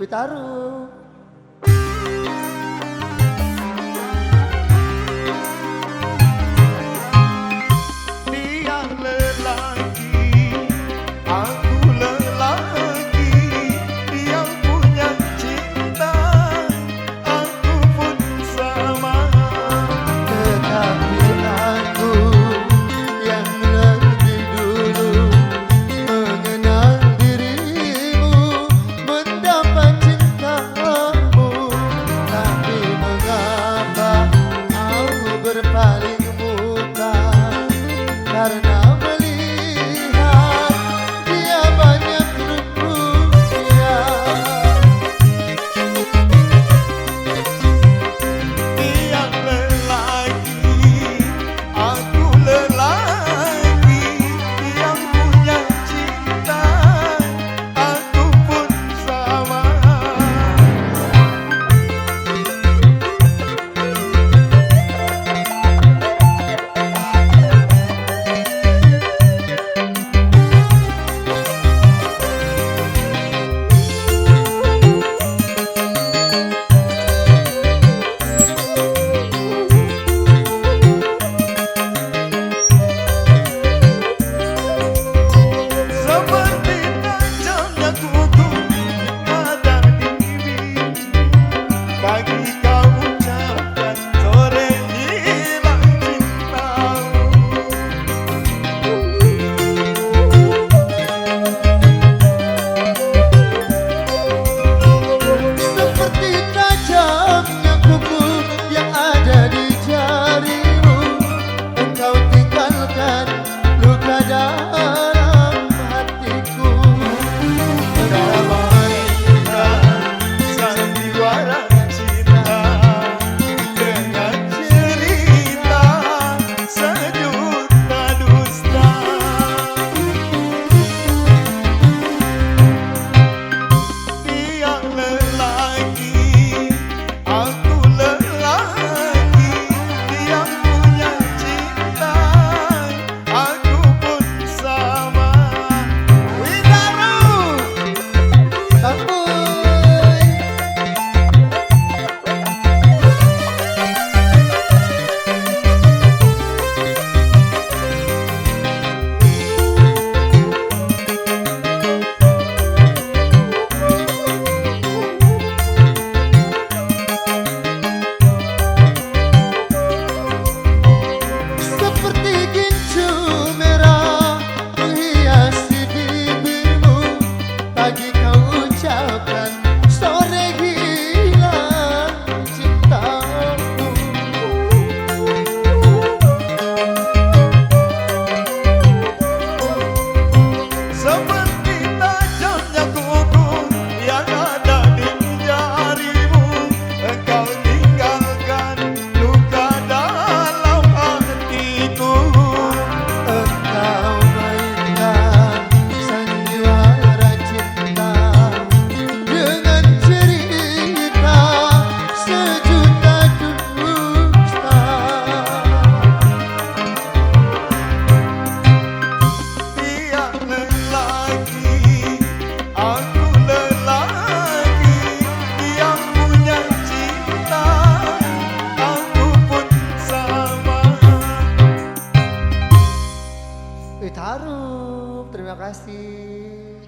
Witaru. Dia lelaki, aku lelaki, yang punya cinta, aku pun sama. Tetapi aku yang lebih dulu mengenal dirimu, mendapat cintamu. Tapi mengapa aku berpaling muka karena melihat dia banyak rupiah. Dia lelaki, aku lelaki, yang punya cinta, aku pun sama. Seperti tajamnya kuku ada di biji, pagi kau ucapkan, sore hilang cintamu. Seperti tajamnya kuku yang ada di jarimu, engkau tinggalkan luka dalam hatiku. Kau mainkan sandiwara cinta dengan cerita sejuta dusta. Dia lelaki, aku lelaki, yang punya cinta, aku pun sama. Witaru. Sampai seperti gincu merah menghiasi bibirmu, pagi kau ucapkan, sore hilang cintamu. Seperti tajamnya kuku yang ada di jarimu, engkau tinggalkan luka dalam hatiku. Engkau mainkan sandiwara cinta dengan cerita sejuta dusta. Dia lelaki, aku lelaki, yang punya cinta, aku pun sama. Witaru, terima kasih.